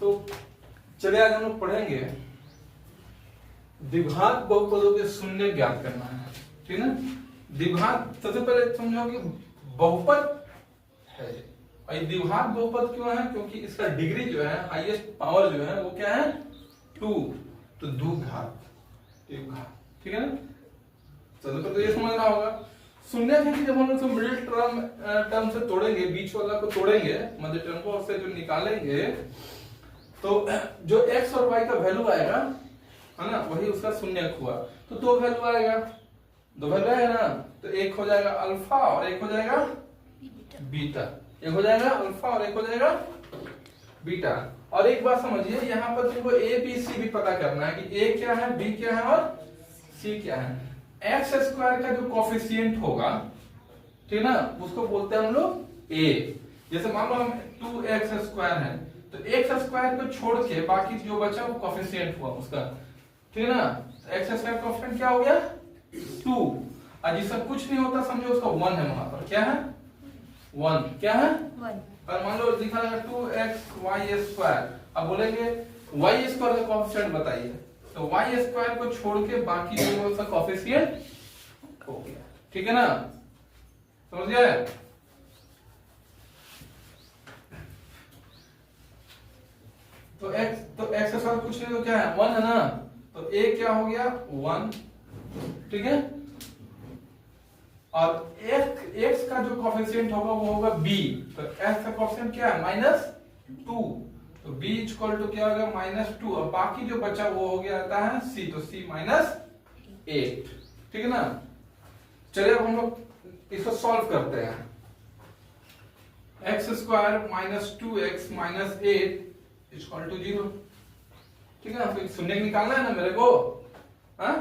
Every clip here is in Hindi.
तो चलिए आज हम लोग पढ़ेंगे द्विघात बहुपदों के शून्य ज्ञात करना है, ठीक है ना। द्विघात सबसे पहले समझो कि बहुपद है, और ये द्विघात बहुपद क्यों है, क्योंकि इसका डिग्री जो है, हाईएस्ट पावर जो है वो क्या है 2, तो द्विघात, ठीक है ना। सबसे पहले तो ये समझना होगा शून्य है कि जब हम लोग मिडिल टर्म से तोड़ेंगे, बीच वाला को तोड़ेंगे, मध्य टर्म को उससे जो निकालेंगे, तो जो x और y का वैल्यू आएगा, है ना, वही उसका शून्य हुआ। तो दो वैल्यू आएगा, दो वैल्यू आएगा ना, तो एक हो जाएगा अल्फा और एक हो जाएगा बीटा, एक हो जाएगा अल्फा और एक हो जाएगा बीटा। और एक बात समझिए, यहाँ पर तुमको ए बी सी भी पता करना है कि ए क्या है, बी क्या है और सी क्या है। एक्स स्क्वायर का जो कोफिशिएंट होगा, ठीक है ना, उसको बोलते हैं हम लोग ए। जैसे मान लो हम 2x स्क्वायर है, तो एक्स स्क्वायर को छोड़ के बाकी जो बचा वो कोफिशिएंट हुआ उसका, ठीक है ना। एक्स स्क्वायर कोफिशिएंट क्या हो गया 2, और जिसका कुछ नहीं होता समझो उसका 1 है, वहां पर क्या है 1, क्या है 1। और मान लो लिखा है 2xy स्क्वायर, अब बोलेंगे y स्क्वायर का कोफिशिएंट बताइए, तो y स्क्वायर को छोड़ के बाकी जो उसका कोफिशिएंट हो गया, ठीक है ना, समझ गए। तो x स्क्वायर कुछ नहीं तो क्या है 1 है ना, तो a क्या हो गया 1, ठीक है। और x का जो कोफिशिएंट होगा वो होगा b, तो x का कोफिशिएंट क्या है -2, तो b इक्वल टू क्या होगा -2, और बाकी जो बचा वो हो गया आता है c, तो c -8, ठीक है ना। चलिए अब हम लोग इसको सॉल्व करते हैं। x square -2x -8 equal to 0, ठीक है ना। तो शून्य निकालना है ना मेरे को, हाँ।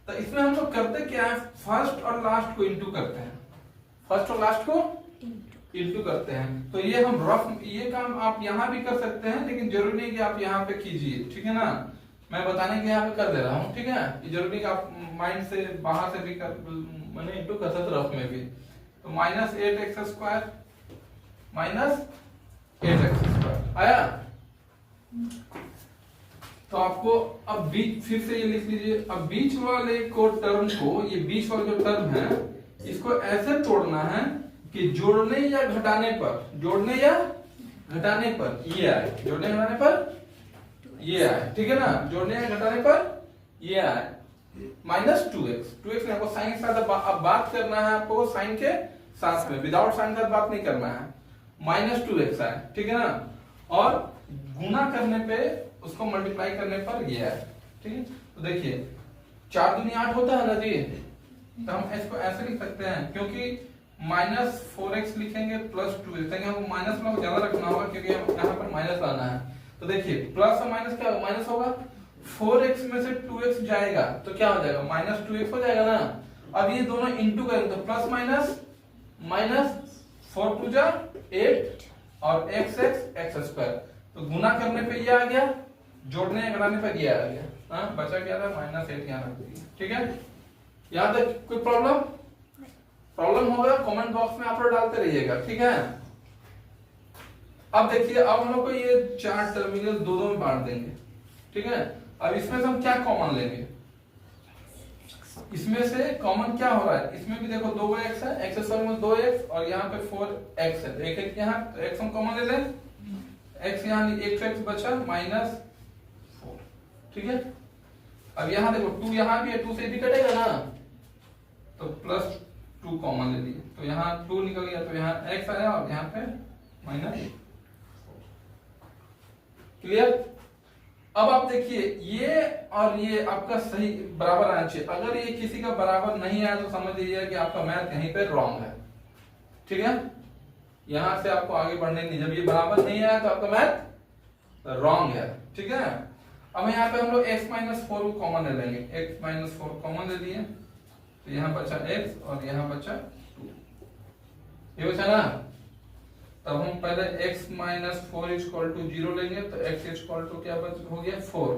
तो इसमें हम लोग करते क्या है, फर्स्ट और लास्ट को इंटू करते हैं, फर्स्ट और लास्ट को इंटू करते हैं। तो ये हम रफ, ये काम आप यहाँ भी कर सकते हैं, लेकिन जरूरी नहीं कि आप यहाँ पे कीजिए, ठीक है ना। मैं बताने के यहाँ पे कर दे रहा हूँ, ठीक है। ये जरूरी कि आप माइंड से बाहर से भी कर, मैंने इंटू कर सकते रफ में भी। तो -8x स्क्वायर -8x स्क्वायर आया। तो आपको अब बीच, फिर से ये लिख लीजिए, अब बीच वाले को टर्म को, ये बीच वाला जो टर्म है इसको ऐसे तोड़ना है कि जोड़ने या घटाने पर, जोड़ने या घटाने पर ये आए, जोड़ने या घटाने पर ये आए, ठीक है ना। जोड़ने या घटाने पर ये आए -2x, 2x में आपको साइन के साथ अब बात करना है, आपको साइन के साथ में, विदाउट साइन के साथ बात नहीं करना है। -2x आए, ठीक है ना। और गुना करने पे, उसको मल्टीप्लाई करने पर ये है, ठीक है। तो देखिए 4 दूनी 8 होता है ना जी, तो हम इसको ऐसे लिख सकते हैं, क्योंकि -4x लिखेंगे +2 लिखेंगे, हमको माइनस में ज्यादा रखना होगा क्योंकि यहाँ पर माइनस लाना है। तो देखिए प्लस और माइनस क्या होगा, माइनस होगा, 4x में से 2x जाएगा तो क्या हो जाएगा -2x हो जाएगा ना। अब ये दोनों इंटू करेंगे तो प्लस माइनस, 4 2 जा 8 और x स्क्वायर, तो गुना करने पे ये आ गया, जोड़ने या घटाने पर ये आ गया, हाँ बचा क्या था -8 यहाँ रख दिया, ठीक है। यहाँ तक कोई प्रॉब्लम होगा कमेंट बॉक्स में आप लोग डालते रहिएगा, ठीक है। अब देखिए, अब हम लोग को ये 4 टर्मिनल दो में बांट देंगे, ठीक है। अब इसमें से हम क्या कॉमन लेंगे, इसमें से कॉमन क्या हो रहा है, इसमें भी देखो 2x है, x स्क्वायर में 2x और यहाँ पे 4x है, तो एक यहाँ तो x हम कॉमन ले लें, x यहाँ 1x बचा -4, ठीक है। अब यहाँ देखो 2 यहाँ भी है, 2 से भी कटेगा ना, तो +2 कॉमन ले लिए, तो यहाँ 2 निकल गया, तो यहाँ x आया और यहाँ पे -4, क्लियर। अब आप देखिए ये और ये आपका सही बराबर आना चाहिए, अगर ये किसी का बराबर नहीं आया तो समझ लीजिए कि आपका मैथ यहीं पे रॉन्ग है, ठीक है। यहां से आपको आगे बढ़ने नहीं, जब ये बराबर नहीं आया तो आपका मैथ रॉन्ग है, ठीक है। अब यहाँ पे हम लोग x -4 को कॉमन ले लेंगे, x -4 कॉमन ले लिए, तो यहाँ बचा x और यहाँ बचा 2, ये बचा ना। तब हम पहले x -4 = 0 लेंगे, तो x = क्या हो गया 4,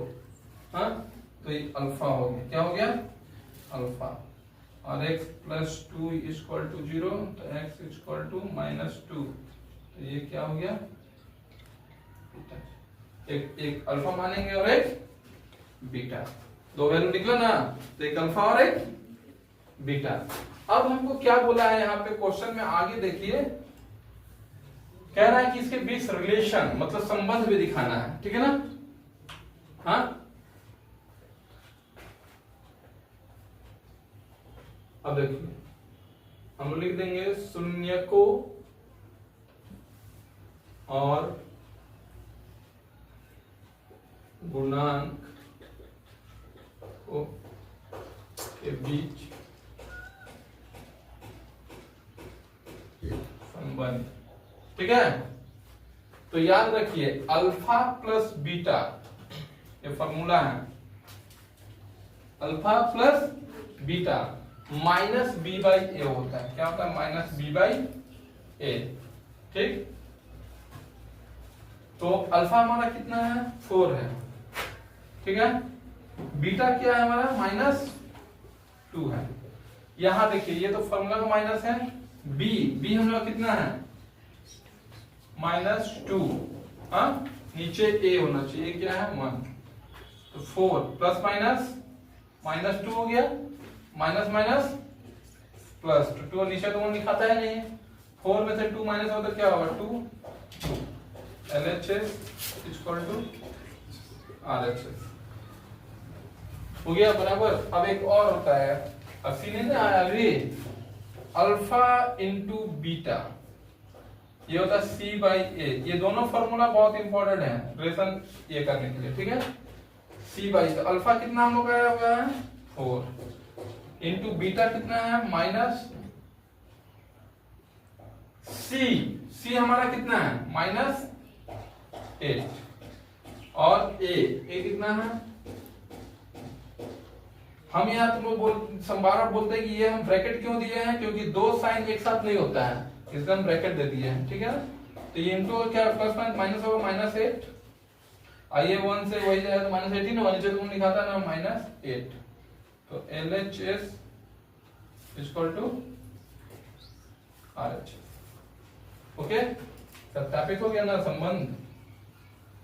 हाँ, तो ये अल्फा हो गया, क्या हो गया अल्फा। और x + 2 = 0, तो x = -2, तो ये क्या हो गया, एक अल्फा मानेंगे और एक बीटा, दो वैल्यू निकला ना, तो एक अल्फा और एक बीटा। अब हमको क्या बोला है यहाँ पे क्वेश्चन में, आगे देखिए, कह रहा है कि इसके बीच रिलेशन मतलब संबंध भी दिखाना है, ठीक है ना। हाँ, अब देखिए हम लिख देंगे शून्य को और गुणांक को के बीच संबंध, ठीक है। तो याद रखिए अल्फा प्लस बीटा, ये फॉर्मूला है, alpha plus beta minus B by A होता है। क्या होता है? माइनस बी बाई ए, ठीक। तो अल्फा हमारा कितना है? 4 है, ठीक है। बीटा क्या है हमारा? -2 है। यहां देखिए ये तो फॉर्मूला का माइनस है, बी हम लोग कितना है? -2। हाँ, नीचे ए होना चाहिए, क्या है? 1। तो 4 प्लस माइनस -2 हो गया, माइनस माइनस प्लस, तो 2 नीचे तो 1 दिखाता है नहीं, 4 में से 2 माइनस होता क्या होगा? 2। LHS इक्वल टू RHS हो गया बराबर। अब एक और होता है, अब सी नहीं आया अभी, अल्फा इंटू बीटा, ये होता है C बाई ए। ये दोनों फॉर्मूला बहुत इंपॉर्टेंट है रिलेशन ये करने के लिए, ठीक है। C बाई, तो अल्फा कितना हम लोग का हुआ है? 4 इंटू बीटा कितना है? C हमारा कितना है? -8। और ए कितना है? हम यहाँ तुम बार बोलते हैं कि ये हम ब्रैकेट क्यों दिए हैं, क्योंकि दो साइन एक साथ नहीं होता है, इसका हम ब्रैकेट दे दिए हैं, ठीक है। तो ये इंटू क्या प्लस माइनस होगा -8, आइए 1 से वही जाएगा तो -18 होगा, नीचे तुम लिखाता ना -8। तो LHS equal to RHS। Okay, सत्यापित हो गया ना, संबंध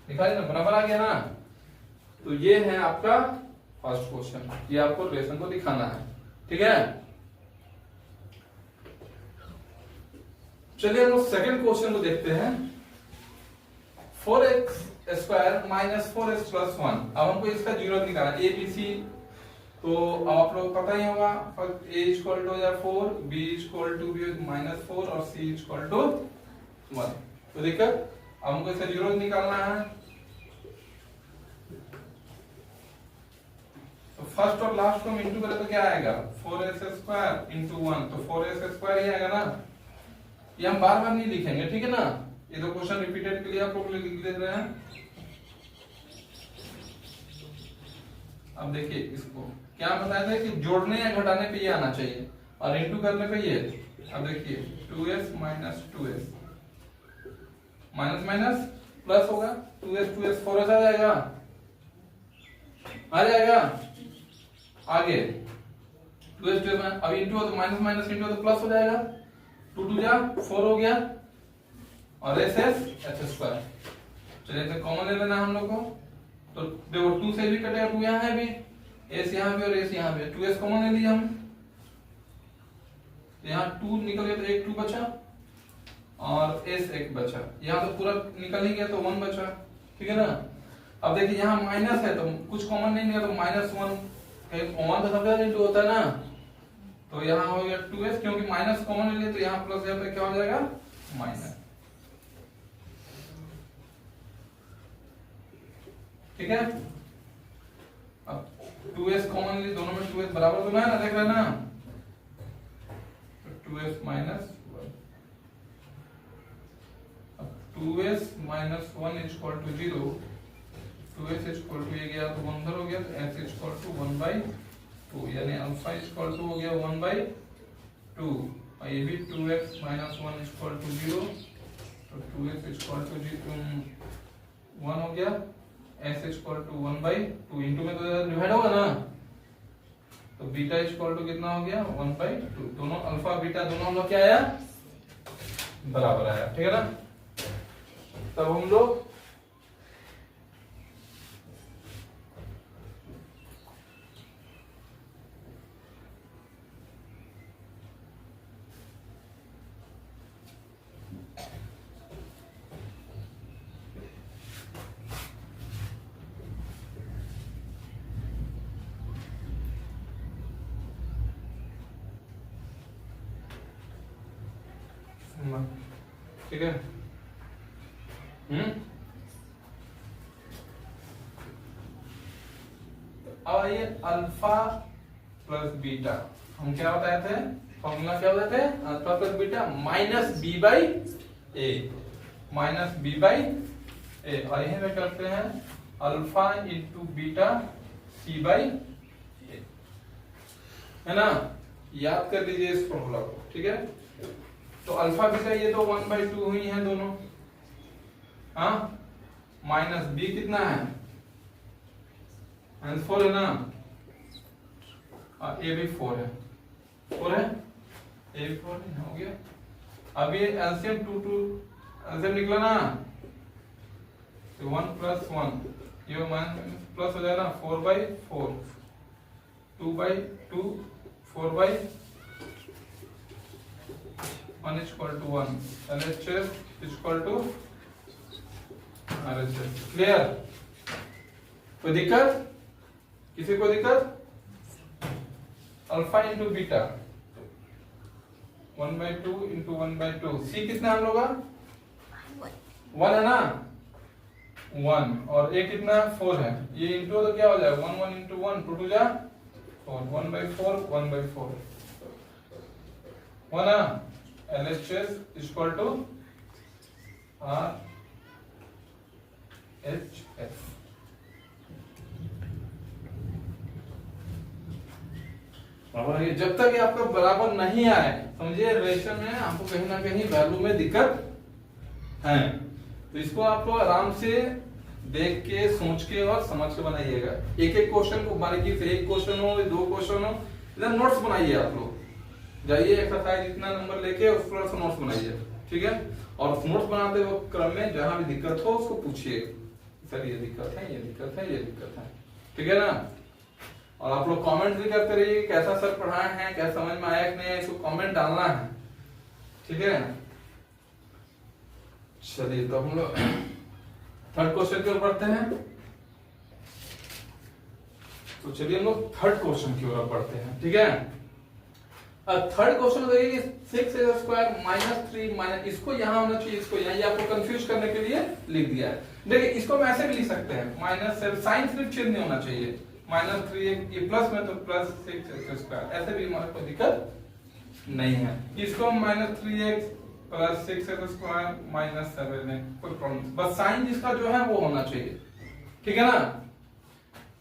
दिखाई ना, बराबर आ गया ना। तो ये है आपका फर्स्ट क्वेश्चन, ये आपको रिलेशन को दिखाना है, ठीक है। चलिए हम लोग सेकंड क्वेश्चन को देखते हैं। 4x square minus 4x plus 1। अब हमको इसका जीरो निकालना है, ABC। तो अब आप लोग पता ही होगा, A equal to 4, B equal to -4 और C इक्वल टू 1। तो दिक्कत, अब हमको इसका जीरो निकालना है। तो फर्स्ट और लास्ट को हम इंटू करें तो क्या आएगा? 4s स्क्वायर इंटू 1, तो 4s स्क्वायर ही आएगा ना। ये हम बार बार नहीं लिखेंगे, ठीक है ना, ये तो क्वेश्चन रिपीटेड के लिए आप लोग लिख दे रहे हैं। अब देखिए इसको क्या बताया था कि जोड़ने या घटाने पे ये आना चाहिए और इंटू करने पे ये। अब देखिए 2s minus 2s minus minus plus होगा, 2s 4s आ जाएगा, आगे 2s अब इंटू हो तो माइनस माइनस इंटू हो तो प्लस हो जाएगा, 2 2 जा 4 हो गया और h स्क्वायर। चलिए तो कॉमन ले लेना हम लोग को। तो देखो 2 से भी कटेगा, 2 यहाँ है भी, s यहाँ भी और s यहाँ भी, 2s कॉमन ले लिया हम, यहाँ 2 निकल गया तो एक 2 बचा और s एक बचा, यहाँ तो पूरा निकल ही गया तो 1 बचा, ठीक है ना। अब देखिए यहाँ माइनस है तो कुछ कॉमन नहीं निकला तो -1, कॉमन तो सब जगह इंटू होता है ना, तो यहाँ हो गया 2s, क्योंकि माइनस कॉमन ले लिया तो यहाँ प्लस यहाँ पे क्या हो जाएगा? माइनस, ठीक है। अब 2s कॉमन ले, दोनों में 2s बराबर तो है ना, देख रहे हैं ना, तो 2s माइनस 1, अब 2s minus 1 equal to 0, 2s equal to ये गया तो 1 उधर हो गया, तो s इक्वल टू 1/2, यानी अल्फा इक्वल टू हो गया 1/2, और ये भी 2x माइनस 1 इक्वल टू 0, तो 2x इक्वल टू 1 हो गया, s इक्वल टू 1/2, इंटू में तो डिवाइड होगा ना, तो बीटा इक्वल टू कितना हो गया? 1/2। दोनों अल्फा बीटा दोनों हम लोग क्या आया? बराबर आया, ठीक है ना। तब हम लोग ठीक है। अब आइए अल्फा प्लस बीटा, हम क्या बताए थे, फॉर्मूला क्या बताए थे, alpha plus beta minus B by A, minus B by A, और यहीं पे करते हैं alpha into beta C by A, है ना, याद कर लीजिए इस फॉर्मूला को, ठीक है। तो अल्फा बीटा ये तो 1/2 हुई है दोनों, हाँ, माइनस बी कितना है, 4 है ना, और ए भी 4 है, 4 है, ए भी 4 है, हो गया। अब ये एलसीएम 2 एलसीएम निकला ना, तो 1 + 1 ये प्लस हो जाएगा ना, 4/4, 2/2, 4/1 = 1, LHS = RHS। क्लियर, कोई दिक्कत, किसी को दिक्कत? अल्फा इंटू बीटा 1/2 इंटू 1/2, सी कितना हम लोग का 1 है ना, 1, और ए कितना 4 है, ये इंटू तो क्या हो जाएगा 1 1 इंटू 1 2 2 जा 4, 1/4 1/4 1 ना, LHS = RHS। जब तक ये आपका बराबर नहीं आए, समझिए रिलेशन में आपको कहीं ना कहीं वैल्यू में दिक्कत है, तो इसको आप लोग आराम से देख के सोच के और समझ के बनाइएगा। एक एक क्वेश्चन को बारीकी से, एक क्वेश्चन हो 2 क्वेश्चन हो, इधर नोट्स बनाइए, आप लोग जाइए एक्सरसाइज इतना नंबर लेके उस पर से नोट्स बनाइए, ठीक है। और नोट्स बनाते वक्त क्रम में जहां भी दिक्कत हो उसको पूछिए, सर ये दिक्कत है, ये दिक्कत है, ये दिक्कत है, ठीक है ना। और आप लोग कमेंट भी करते रहिए, कैसा सर पढ़ाए हैं, क्या समझ में आया कि नहीं, इसको कमेंट डालना है, ठीक है। चलिए तो हम लोग थर्ड क्वेश्चन की ओर बढ़ते हैं। तो चलिए हम लोग थर्ड क्वेश्चन की ओर बढ़ते हैं, ठीक है। थर्ड क्वेश्चन देखिए 6x² -3 इसको यहाँ होना चाहिए, इसको यहाँ, ये आपको कंफ्यूज करने के लिए लिख दिया है। देखिए इसको हम ऐसे भी लिख सकते हैं, -7, साइन सिर्फ चेंज नहीं होना चाहिए, -3 ये प्लस में तो +6x², ऐसे भी हमारे कोई दिक्कत नहीं है। इसको हम -3x + 6x² -7x, कोई प्रॉब्लम, बस साइन जिसका जो है वो होना चाहिए, ठीक है ना।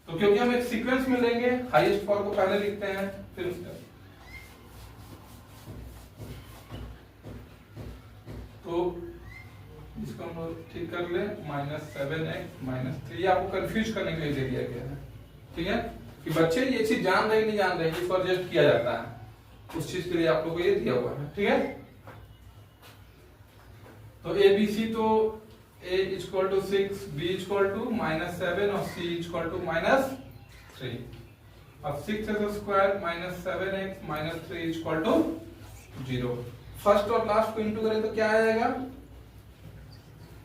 तो क्योंकि हम एक सीक्वेंस में लेंगे, हाईएस्ट फॉर्म को पहले लिखते हैं, फिर उसका, तो इसको हम लोग ठीक कर ले, -7x -3, आपको कंफ्यूज करने के लिए दे दिया गया है, ठीक है, कि बच्चे ये चीज जान रहे नहीं जान रहे, इसको एडजस्ट किया जाता है, उस चीज के लिए आप लोगों को ये दिया हुआ है, ठीक है। तो ABC तो A = 6, B = -7 और C = -3। अब 6x² -7x -3 = 0। फर्स्ट और लास्ट को इंटू करें तो क्या आ जाएगा,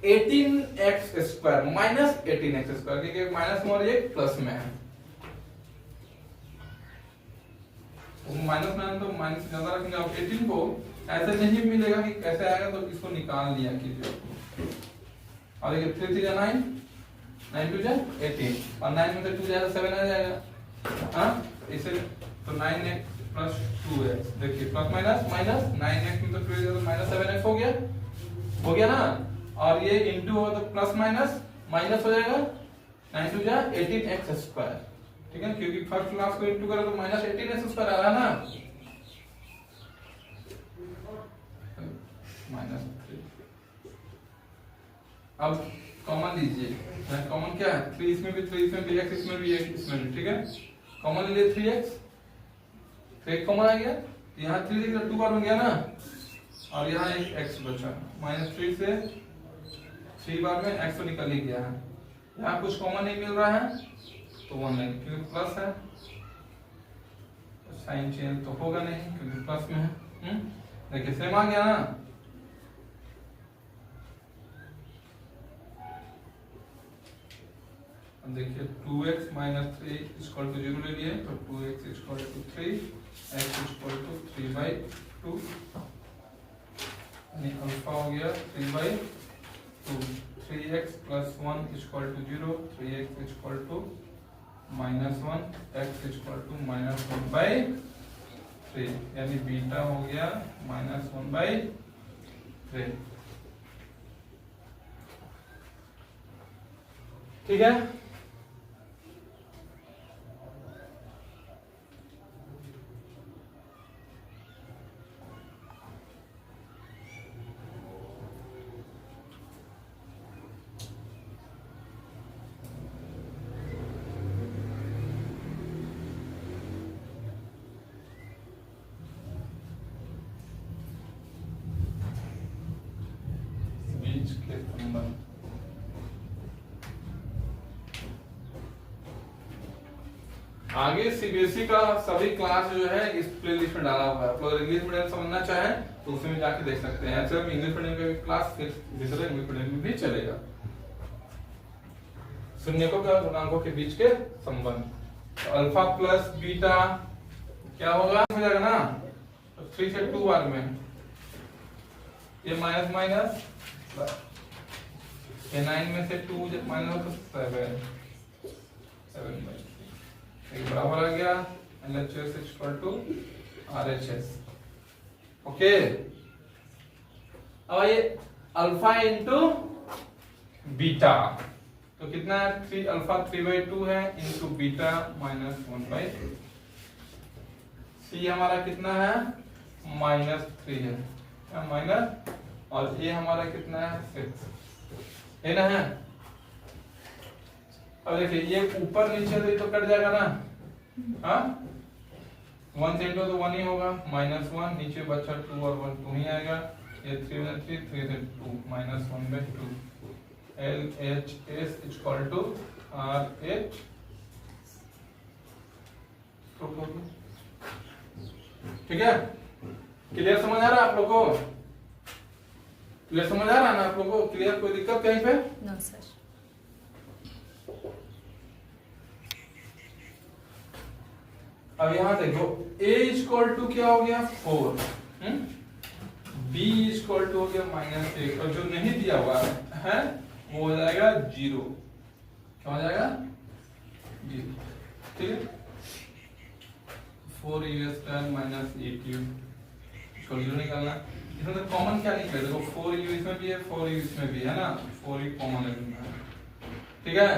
18x² -18x², क्योंकि माइनस में और ये प्लस में है, माइनस में तो माइनस ज्यादा रखेंगे। आप 18 को ऐसे नहीं मिलेगा कि कैसे आएगा, तो इसको निकाल लिया कीजिए, और ये 3 3 9 9 2 18, और 9 में से 2 जाएगा 7 आ जाएगा, हाँ, इसे तो 9x + 2x, देखिए प्लस माइनस माइनस, 9x में तो 2 -7x हो गया ना, और ये इंटू हो तो प्लस माइनस माइनस हो जाएगा, 9 2 18x², ठीक है, क्योंकि फर्स्ट क्लास को इंटू करो तो -18x² आ रहा है ना, -3। अब कॉमन लीजिए, कॉमन क्या है, 3 इसमें भी 3, इसमें भी x, इसमें भी x, इसमें भी, ठीक है, कॉमन ले 3x, तो एक कॉमन आ गया, यहाँ 3 से 2 बार हो गया ना, और यहाँ एक x बचा, -3 से 3 बार में x तो निकल ही गया है, यहाँ कुछ कॉमन नहीं मिल रहा है तो 1 नहीं, क्योंकि प्लस है, साइन चेंज तो होगा नहीं क्योंकि प्लस में है, देखिए सेम आ गया ना। अब देखिए 2x -3 = 0 ले लिए, तो 2x = 3, x = 3/2, यानी अल्फा हो गया 3/2, 3x + 1 = 0, 3x = -1, x = -1/3, यानी बीटा हो गया -1/3। ठीक है, बीच के संबंध। आगे सीबीएसई का सभी क्लास जो है इस प्लेलिस्ट में डाला हुआ है। आप लोग इंग्लिश मीडियम समझना चाहें तो उसमें जाके देख सकते हैं। ऐसे इंग्लिश मीडियम का भी क्लास फिर दूसरे इंग्लिश मीडियम में भी चलेगा। शून्यकों का गुणांकों के बीच के संबंध, तो अल्फा प्लस बीटा क्या होगा, हो जाएगा ना, तो 3 से 2 बार में ये माइनस माइनस, ये 9 में से 2 माइनस तो 7 बराबर आ गया LHS = RHS। ओके, अब ये अल्फा इंटू बीटा, तो कितना है, 3 अल्फा 3/2 है इंटू बीटा -1/3। सी हमारा कितना है, -3 है, माइनस, और ये हमारा कितना है, 6 है ना। है अब देखिए ये ऊपर नीचे तो ये तो कट जाएगा ना, हाँ 1 से 2 तो 1 ही होगा, -1, नीचे बचा 2 और 1 2 ही आएगा, ये 3 से 3, 3 से 2, -1/2। LHS = RH। ठीक है, क्लियर समझ आ रहा है आप लोग को, क्लियर समझ आ रहा है ना आप लोग को, क्लियर, कोई दिक्कत कहीं पे? No sir. अब यहां देखो A = क्या हो गया, 4, B = हो गया -1, और जो नहीं दिया हुआ है वो हो जाएगा 0। क्या हो जाएगा, 0। ठीक है, 4u² - 8u इसको 0 निकालना। इसमें तो कॉमन क्या निकले, देखो 4u इसमें भी है, 4u इसमें भी है ना, 4u कॉमन है। ठीक है,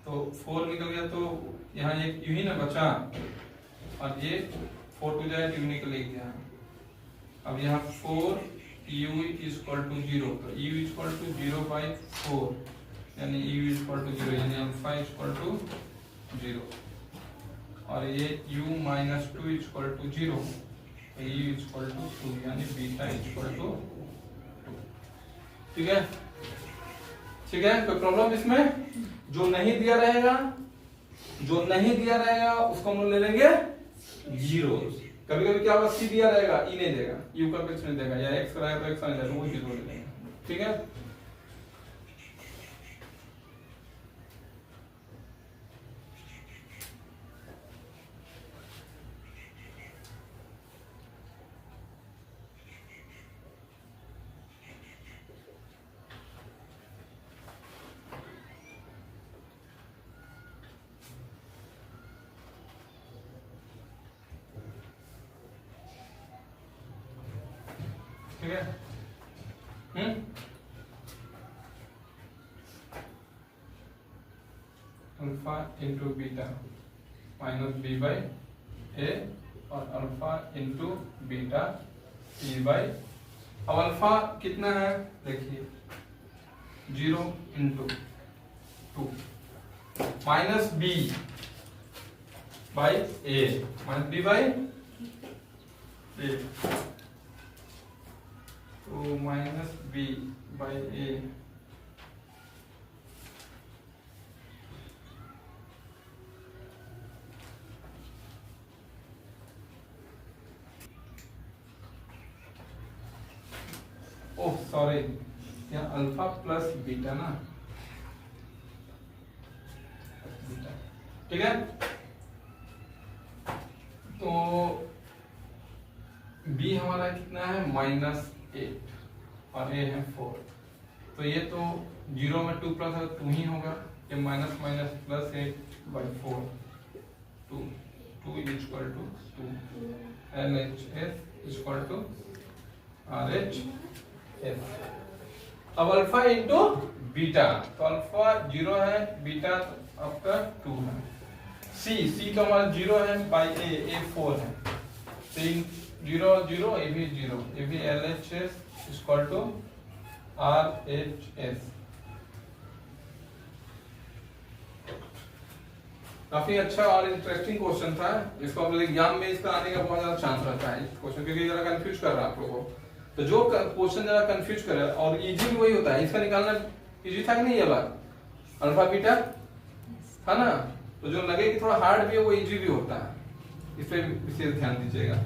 तो 4 निकल गया, तो यहाँ एक u ही ना बचा, और ये 4 टू जाए u निकल गया। अब यहाँ 4u = 0, तो u = 0/4, यानी u = 0, यानी अल्फा = 0, और ये u - 2 = 0, तो u = 2, यानी बीटा = 2। ठीक है, ठीक है, कोई प्रॉब्लम इसमें? जो नहीं दिया रहेगा, जो नहीं दिया रहेगा उसको हम लोग ले लेंगे 0। कभी कभी क्या होगा, सी दिया रहेगा, ई नहीं देगा, यू का कुछ नहीं देगा, या एक्स कराया तो एक्स नहीं देगा, वो 0 ले लेंगे। ठीक है, ठीक है, अल्फा इंटू बीटा -b/a, और अल्फा इंटू बीटा c/। अब अल्फा कितना है, देखिए 0 × 2 -b/a, -b/a, तो -b/a, ओह सॉरी, यहाँ अल्फा प्लस बीटा ना, बीटा। ठीक है, तो b हमारा कितना है, -3 8 और ये है 4। तो ये तो 0 में 2 प्लस 2 ही होगा, ये minus minus plus 8/4 2 is equal to 2 LHS is equal to RHS। अब अल्फा इंटू बीटा, तो अल्फा 0 है, बीटा आपका 2 है। सी तो हमारा 0 है, बाई ए 4 है, 3 0 0, ये भी 0, ये भी LHS इक्वल टू RHS। काफी अच्छा और इंटरेस्टिंग क्वेश्चन था, इसको आप एग्जाम में इसका आने का बहुत ज्यादा चांस रहता है इस क्वेश्चन, क्योंकि जरा कंफ्यूज कर रहा है आप लोगों को। तो जो क्वेश्चन जरा कंफ्यूज करे और इजी भी वही होता है, इसका निकालना इजी था कि नहीं ये बात, अल्फा बीटा था ना। तो जो लगे कि थोड़ा हार्ड भी है वो इजी भी होता है, इस पे विशेष ध्यान दीजिएगा।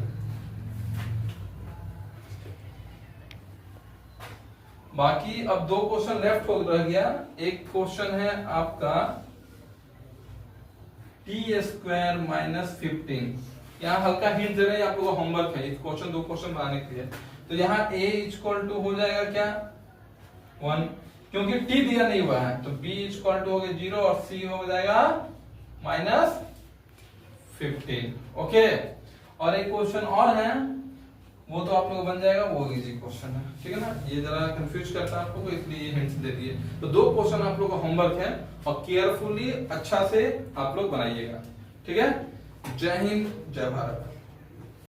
बाकी अब 2 क्वेश्चन लेफ्ट हो रह गया। एक क्वेश्चन है आपका t² माइनस 15। यहाँ हल्का हिंट दे रहे हैं आप लोगों को, होमवर्क है इस क्वेश्चन, 2 क्वेश्चन बनाने के लिए। तो यहाँ a इक्वल टू हो जाएगा क्या 1, क्योंकि t दिया नहीं हुआ है, तो b इक्वल टू हो गया 0 और c हो जाएगा माइनस 15। ओके, और एक क्वेश्चन और है, वो तो आप लोग बन जाएगा, वो इजी क्वेश्चन है, ठीक है ना। ये जरा कंफ्यूज करता है आप लोगों को, इसलिए ये हिंट्स दे दिए। तो 2 क्वेश्चन आप लोगों का होमवर्क है और केयरफुली अच्छा से आप लोग बनाइएगा, ठीक है। जय हिंद, जय भारत।